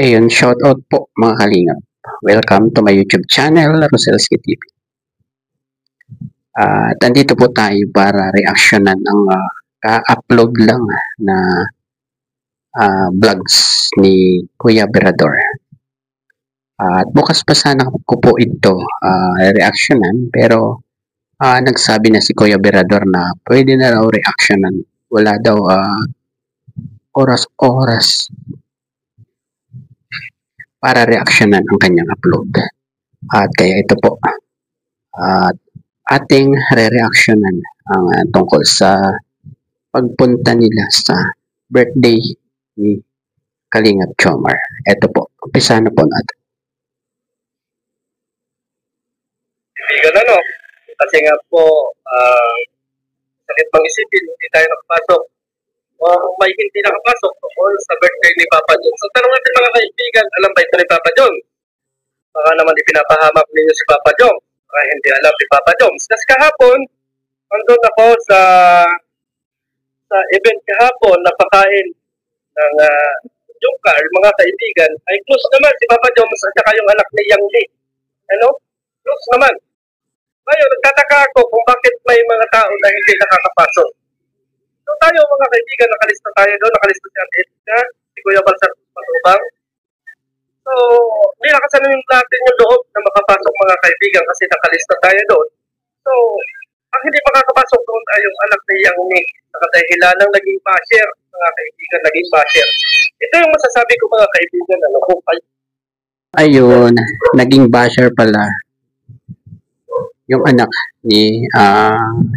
Ayun, shoutout po mga kalingap. Welcome to my YouTube channel, Roselski TV. At andito po tayo para reaksyonan ng ka-upload lang na vlogs ni Kuya Berador. At bukas pa sana ko po ito reaksyonan, pero nagsabi na si Kuya Berador na pwede na raw reaksyonan. Wala daw oras-oras para reaksyonan ang kanyang upload. At kaya ito po, ating re-reactionan ang tungkol sa pagpunta nila sa birthday ni Kalingap Jomar. Ito po, umpisa na po natin. Kaibigan, kasi nga po, sakit pang isipin, hindi tayo nakapasok. O may hindi nakapasok tungkol sa birthday ni Papa John. So, tanong natin mga kaibigan, alam ba ito ni Papa John? Baka naman ipinapahamak ninyo si Papa John. Baka hindi alam ni Papa John. Kasi kahapon, andun ako sa event kahapon, napakain ng Jungkar, mga kaibigan. Ay close naman si Papa John at saka yung anak ni Yang Lee. Close naman. Ngayon, nagtataka ako kung bakit may mga tao na hindi nakakapasok. So tayo mga kaibigan, nakalista tayo doon, nakalista si Ate Edna, si Kuya Balsar Matubang. So, nilakasan natin yung loob na makapasok mga kaibigan kasi nakalista tayo doon. So, ang hindi makakapasok doon ay yung anak ni Yang Ning, sa kadahilanang naging basher, mga kaibigan, naging basher. Ito yung masasabi ko mga kaibigan, Ayun, naging basher pala yung anak ni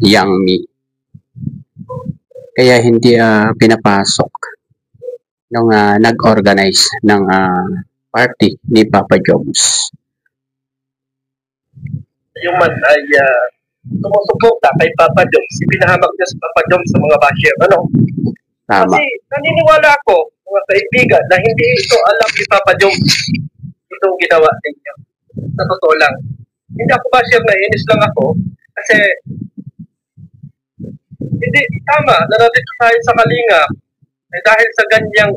Yang Mi. Kaya hindi pinapasok nung nag-organize ng party ni Papa Jones. Yung man ay sumusuporta kay Papa Jones. Pinahamak niya si Papa Jones sa mga basher. Tama. Kasi naniniwala ako, mga kaibigan, na hindi ito alam ni Papa Jones itong ginawa ninyo. Sa totoo lang. Hindi ako basher, nainis lang ako kasi hindi tama na nandito tayo sa Kalinga ay dahil sa ganyang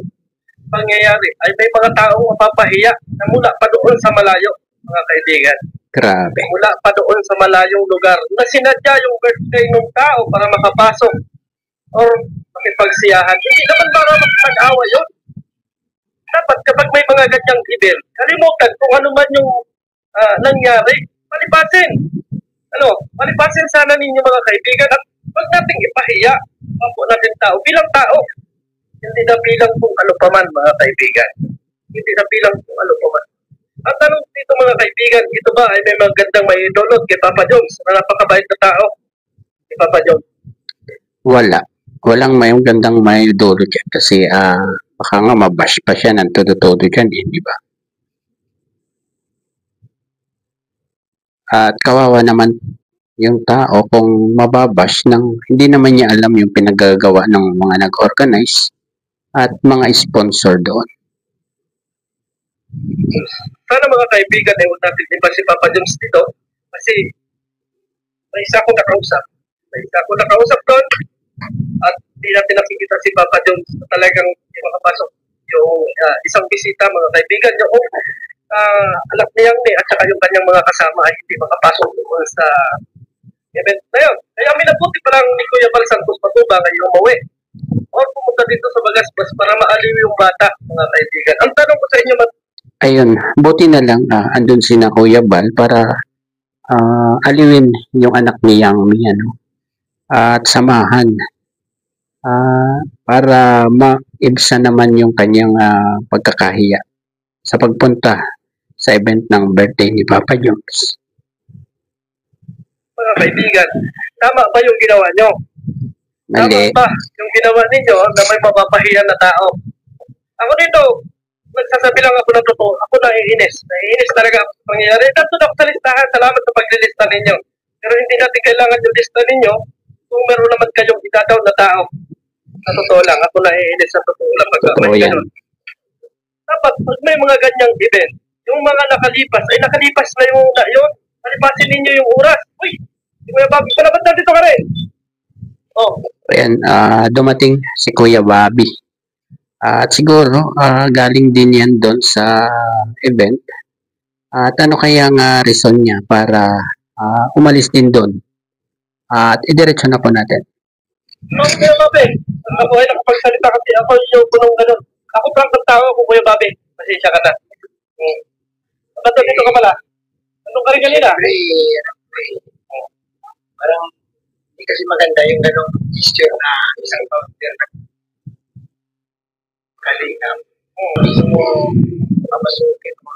pangyayari ay may mga taong mapapahiya na mula pa doon sa malayo, mga kaibigan. Grabe. Mula pa doon sa malayong lugar na sinadya yung birthday ng tao para makapasok or makipagsiyahan. Hindi naman para makipag-awa yun. Dapat kapag may mga ganyang event, kalimutan kung ano man yung nangyari, palipasin. Palipasin sana ninyo mga kaibigan at huwag nating ipahiya ako natin tao bilang tao. Hindi na bilang kung ano pa man mga kaibigan. Hindi na bilang kung ano pa man. At tanong dito mga kaibigan, ito ba ay may magandang may idolot kay Papa Jones na napakabait na tao kay Papa Jones? Wala. Walang may gandang may idolot yan kasi baka nga mabash pa siya ng todo-todo dyan, di ba? At kawawa naman yung tao kung mababash ng hindi naman niya alam yung pinagagawa ng mga nag-organize at mga sponsor doon. Sana mga kaibigan ay huwag natin iba si Papa Jones dito kasi may isa akong nakausap doon at hindi natin nakikita si Papa Jones na talagang hindi makapasok yung isang bisita mga kaibigan yung anak niya at saka yung kanyang mga kasama ay hindi makapasok doon sa event na yun. Kaya minabuti pa lang ni Kuya Bal Santos Matubang ay umuwi o pumunta dito sa Bagasbas para maaliw yung bata mga kaibigan. Ang tanong ko sa inyo, ayun, buti na lang andun si na Kuya Bal para aliwin yung anak ni Yang Mi, at samahan para maibsan naman yung kanyang pagkakahiya sa pagpunta sa event ng birthday ni Papa Jones. Mga kaibigan, tama ba yung ginawa nyo? Mali. Tama ba yung ginawa ninyo na may mapapahiya na tao? Ako dito, nagsasabi lang ako ng totoo. Ako naiinis. Naiinis talaga ako sa pangyayari. Nandun ako sa listahan. Salamat sa paglilista ninyo. Pero hindi natin kailangan yung lista ninyo kung meron naman kayong idadaw na tao. Sa totoo lang. Ako naiinis sa totoo lang. Totoo yan. Dapat pag may mga ganyang event, yung mga nakalipas, ay nakalipas na yung yun. Nalipasin ninyo yung oras. Uy! Kuya Bobby, salamat na dito ka rin. Ayan, dumating si Kuya Bobby. At siguro, galing din yan doon sa event. At ano kaya nga reason niya para umalis din doon? At idiretso na po natin. No, Kuya Bobby. Ako ay nakapagsalita kasi ako yung punong ganun. Ako prank ng tao ako, Kuya Bobby. Pasensya ka na. Ba't dito ka pala? Anong ka rin kanina? Parang hindi kasi maganda yung ganong gesture na isang founder na kalingap. Hindi mo mamasukin mo.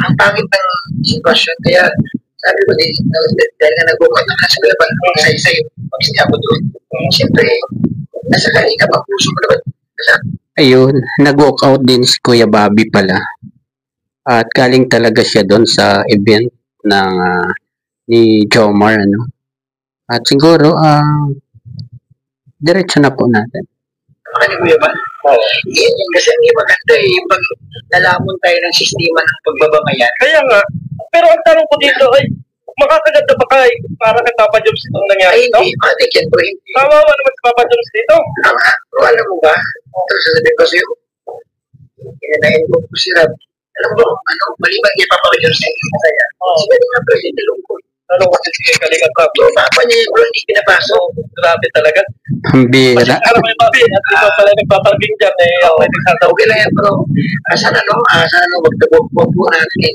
Ang pangit ng sitwasyon. Kaya sabi ko din, dahil na nag-umat na nasa laban ng isa-isa yung pag-siya ko doon. Siyempre, nasa kalingap ang puso ko naman. Ayun, nag-walk out din si Kuya Bobby pala. At galing talaga siya doon sa event ng ni Jomar, ano. At siguro, diretso na po natin. Ano mo ba? Yan yung kasi hindi maganda eh. Yung pag nalamon tayo ng sistema ng pagbabangayan. Kaya nga. Pero ang tanong ko dito ay, makakaganda ba kay para kay Papa Joms itong nangyari Ay, ito? hindi. Matik yan bro. Hindi. Kawawa naman si Papa Joms dito. Bro, alam mo ba? Ito sasabihin ko sa'yo. Kinanayin ko po sila. Alam mo, maliban kay Papa Jones na hindi masaya. Sila din nga pwede nilungkot. Ano kasi sige kalingat ka? Bro, papa niya bro, hindi pinapasok. Grabe talaga. Ang bira. Alam mo yung Bobby, at ikaw pala nagpapalbing dyan eh. Ako ay nagsasaw. Okay lang yan bro. Sana wag po natin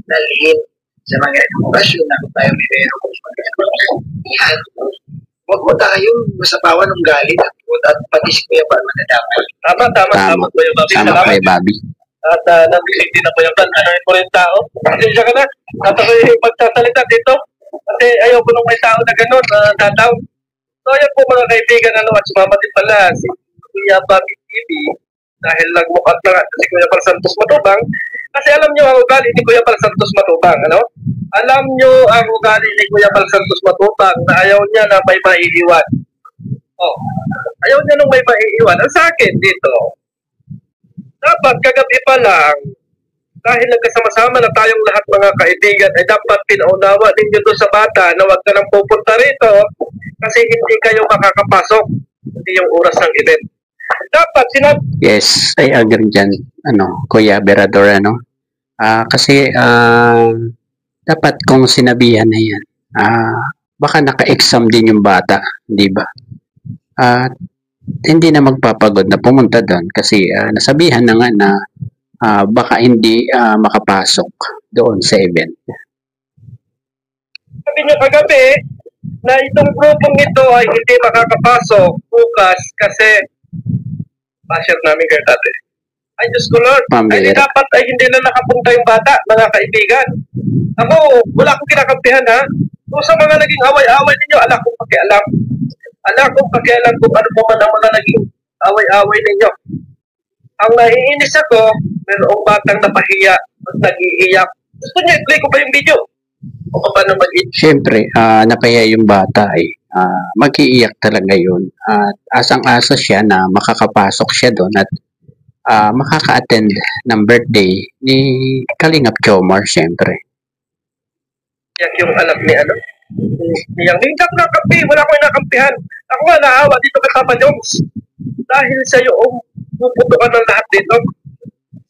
dalhin sa mga edukasyon na kung tayo may meron kung yan. Huwag mo tayong masapawan ng galit at pati si Kuya Bal madadamay. Tama, Kuya Bobby. Tama, Salamat. Kuya Bobby. At nag-isip din ako yung plan. Ano yung rin tao? Pasensya ka na. At ako yung magsasalita dito. Kasi ayaw ko nung may tao na gano'n, tataw. So ayan po mga kaibigan, at sumama din pala si Kuya Bobby TV dahil nagmukat na nga si Kuya Bal Santos Matubang. Kasi alam nyo ang ugali ni Kuya Bal Santos Matubang, ano? Alam nyo ang ugali ni Kuya Bal Santos Matubang na ayaw niya na may maiiwan. Oh, ayaw niya nung may maiiwan. Ang sa akin dito, dapat kagabi pa lang, dahil nagkasama-sama na tayong lahat mga kaibigan, ay dapat pinaunawa ninyo doon sa bata na huwag ka nang pupunta rito kasi hindi kayo makakapasok. Hindi yung oras ng event. Dapat Yes, I agree dyan, Kuya Berador, ano. Kasi, dapat kung sinabihan na yan, baka naka-exam din yung bata, di ba? At hindi na magpapagod na pumunta doon kasi nasabihan na nga na baka hindi makapasok doon sa event. sabi nyo kagabi na itong grupong ito ay hindi makakapasok bukas kasi basher namin kayo dati. Ay Diyos ko Lord, ay dapat ay hindi na nakapunta yung bata, mga kaibigan. Ako, wala akong kinakampihan ha. Kung sa mga naging away-away ninyo, ala kong pakialam. Ala kong pakialam kung ano po man ang mga naging away-away ninyo. Ang naiinis ako, mayroong batang napahiya at nag-iiyak. Gusto niyo, i-play ko pa yung video. O paano mag-iiyak? Siyempre, napahiya yung bata ay mag-iiyak talaga yun. At asang-asa siya na makakapasok siya doon at makaka-attend ng birthday ni Kalingap Jomar, siyempre. Iyak yung anak ni Yang hindi ako nakampi, wala akong nakampihan. Ako nga naawa dito kay Papa Jones. Dahil sa yung puputukan ng lahat dito.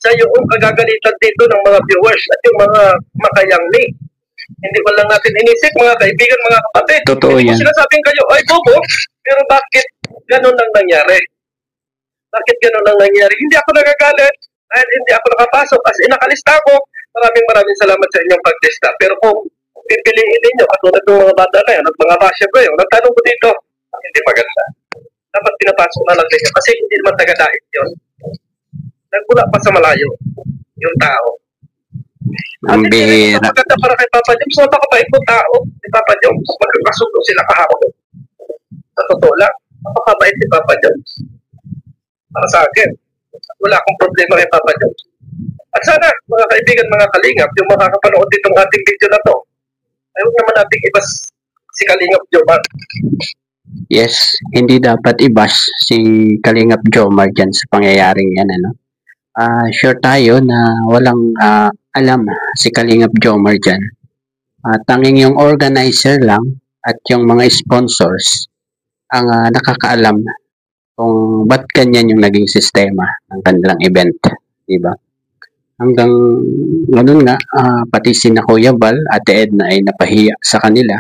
Sa yung kagagalitan dito ng mga viewers at yung mga makayangli. Hindi ba lang natin inisip, mga kaibigan, mga kapatid. Totoo yan. Hindi ko sinasabing kayo, ay bobo, pero bakit ganun lang nangyari? Bakit ganun lang nangyari? Hindi ako nagagalit dahil hindi ako nakapasok. As in, nakalista ako. Maraming salamat sa inyong paglista. Pero kung pipiliin ninyo, katulad ng mga bata na yan, at mga basher ko yun, nagtanong ko dito, hindi maganda. Dapat pinapasok na lang ninyo kasi hindi naman taga-dait yun. Nagmula pa sa malayo yung tao. Ang bihira. Maganda para kay Papa Jones. So, napakabait po tao ni Papa Jones. Magkakasundo sila kahapon. Sa totoo lang, napakabait ni Papa Jones. Para sa akin, wala akong problema kay Papa Jones. At sana, mga kaibigan, mga kalingap, yung makakapanood ditong ating video na to, ay huwag naman nating ibas si Kalingap Jomar. Yes, hindi dapat i-bash si Kalingap Jomar dyan sa pangyayaring yan, ano. Sure tayo na walang alam si Kalingap Jomar dyan. Tanging yung organizer lang at yung mga sponsors ang nakakaalam kung ba't ganyan yung naging sistema ng kanilang event, di ba? Hanggang ngayon nga, pati si Kuya Val, Ate Edna ay napahiya sa kanila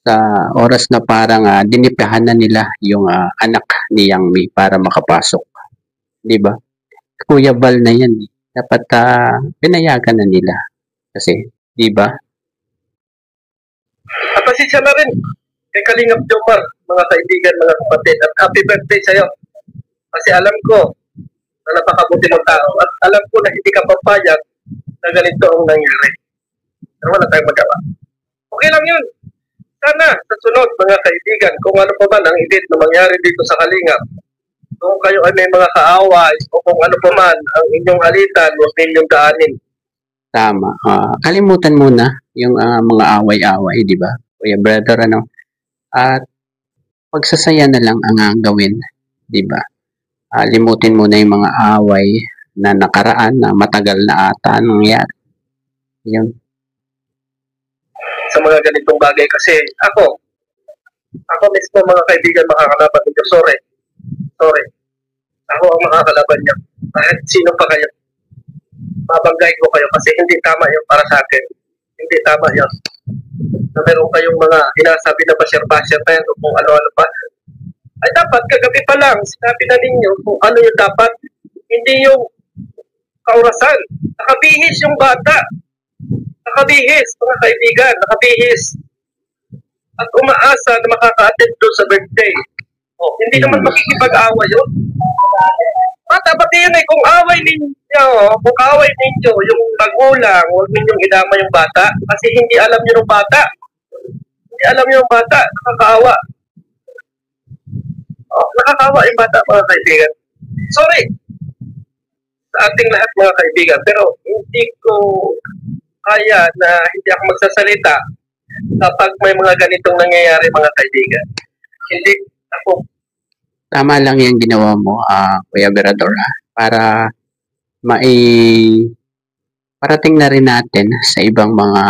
sa oras na parang dinipahan na nila yung anak ni Yang Mi para makapasok. Di ba? Kuya Val na yan. Dapat pinayagan na nila. Kasi, di ba? At pasensya na rin kay Kalingap Jomar, mga kaibigan, mga kapatid, at happy birthday sa'yo. Kasi alam ko na napakabuti mong tao at alam ko na hindi ka papayag na ganito ang nangyari. Pero wala tayong magawa. Okay lang yun. Sana sa sunod, mga kaibigan, kung ano pa man ang event na mangyari dito sa Kalingap, kung kayo ay may mga kaaway o kung ano pa man ang inyong halitan, huwag ninyong daanin. Tama. Kalimutan muna yung mga away-away, di ba? Kuya brother, ano? At pagsasaya na lang ang gawin, di ba? Limutin mo na yung mga away na nakaraan na matagal na ata nangyari. Yun. Sa mga ganitong bagay kasi ako mismo mga kaibigan makakalaban nito. Sorry. Ako ang makakalaban niya. Kahit sino pa kayo. Mabanggay ko kayo kasi hindi tama yun para sa akin. Hindi tama yun. Na meron kayong mga hinasabi na basher-basher na yan o kung ano-ano pa. Ay dapat kagabi pa lang sinabi na ninyo kung ano yung dapat. Hindi yung kaurasan. Nakabihis yung bata. Nakabihis, mga kaibigan. Nakabihis. At umaasa na makaka-attend doon sa birthday. Hindi naman makikipag-away yun. Bata pati yun kung away ninyo, yung magulang, huwag ninyong idama yung bata kasi hindi alam nyo yung bata. Hindi alam nyo yung bata, nakakaawa. Nakakaawa yung bata, mga kaibigan. Sorry sa ating lahat, mga kaibigan, pero hindi ko kaya na hindi ako magsasalita kapag may mga ganitong nangyayari, mga kaibigan. Hindi ako. Tama lang yung ginawa mo, Kuya Berador, para parating na rin natin sa ibang mga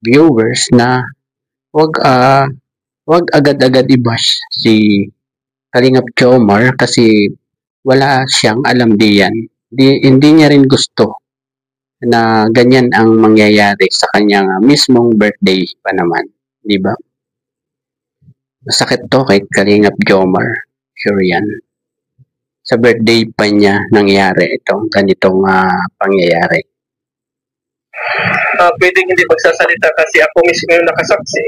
viewers na wag agad-agad i-bash si Kalingap Jomar kasi wala siyang alam diyan. Hindi niya rin gusto na ganyan ang mangyayari sa kanyang mismong birthday pa naman, di ba? Masakit to kay Kalingap Jomar, sure yan. Sa birthday pa niya nangyari itong ganitong pangyayari. Pwedeng hindi magsasalita kasi ako mismo yung nakasaksi.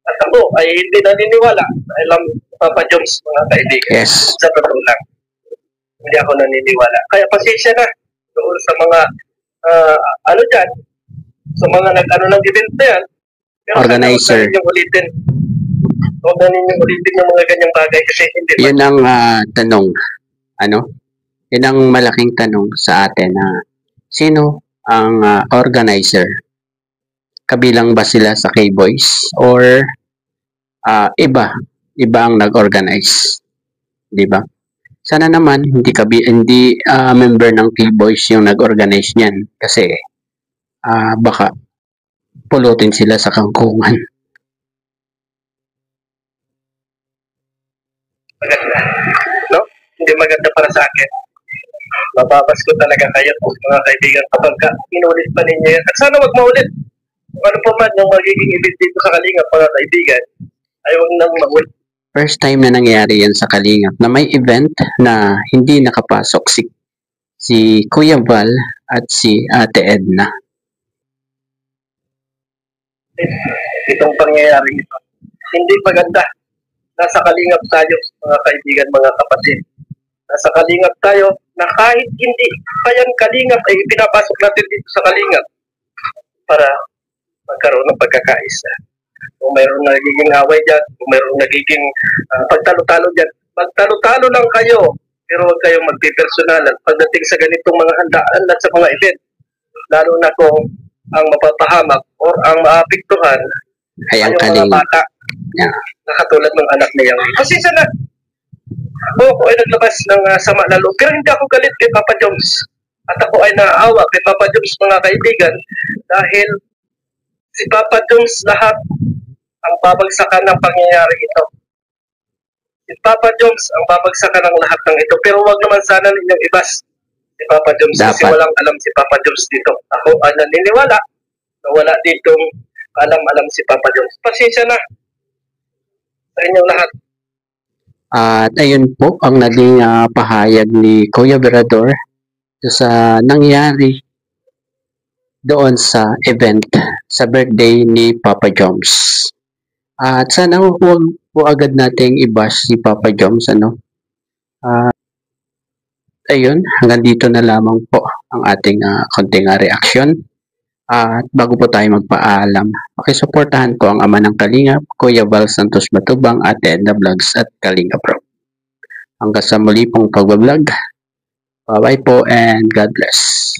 At ako ay hindi naniniwala na alam Papa Joms, mga kaibigan. Yes. Sa totoo lang. Hindi ako naniniwala. Kaya pasensya na doon sa mga dyan, sa mga nag-ano ng event na yan. Pero organizer. Huwag na ninyong ulitin yung mga ganyang bagay kasi hindi. Yun ang tanong. Yun ang malaking tanong sa atin na sino ang organizer? Kabilang ba sila sa K-Boys or iba ang nag-organize, di ba? Sana naman hindi member ng K-Boys yung nag-organize niyan kasi baka pulutin sila sa kangkungan. Maganda. No? Hindi maganda para sa akin. Mababas ko talaga kayo mga kaibigan kapag inulit pa ninyo yan. At sana wag maulit. Kung ano pa man yung magiging event dito sa Kalingap, mga kaibigan, ay wag nang maulit. First time na nangyari yan sa Kalingap na may event na hindi nakapasok si Kuya Val at si Ate Edna. Itong pangyayari ito. Hindi maganda. Nasa Kalingap tayo, mga kaibigan, mga kapatid. Nasa Kalingap tayo na kahit hindi kayang Kalingap ay pinapasok natin dito sa Kalingap para magkaroon ng pagkakaisa. Kung mayroong nagiging away dyan, kung mayroong nagiging pagtalo-talo dyan, magtalo-talo lang kayo, pero huwag kayong magpipersonalan pagdating sa ganitong mga handaan at sa mga event. Lalo na kung ang mapapahamak o ang maapektuhan ay ang mga bata na katulad ng anak niya. Kasi sana, ako ay naglabas ng sama na loob. Pero hindi ako galit kay Papa Joms. At ako ay naaawa kay Papa Joms, mga kaibigan, dahil si Papa Joms lahat ang babagsakan ng pangyayari ito. Si Papa Joms ang babagsakan ng lahat ng ito. Pero wag naman sana ninyong ibas si Papa Joms kasi Dapat. walang alam si Papa Joms dito. Ako ang naniniwala na wala ditong alam si Papa Joms. Pasensya na sa inyong lahat. At ayun po ang naging pahayag ni Kuya Berador sa nangyari doon sa event sa birthday ni Papa Joms. At sana huwag po agad nating i-bash si Papa Joms, ano? Ayun, hanggang dito na lamang po ang ating konting reaction. At bago po tayo magpaalam, pakisuportahan ko ang ama ng Kalingap, Kuya Val Santos Matubang, Ate Edna Vlogs at Kalinga Pro. Hanggang sa muli pong pagbablog. Bye-bye po and God bless.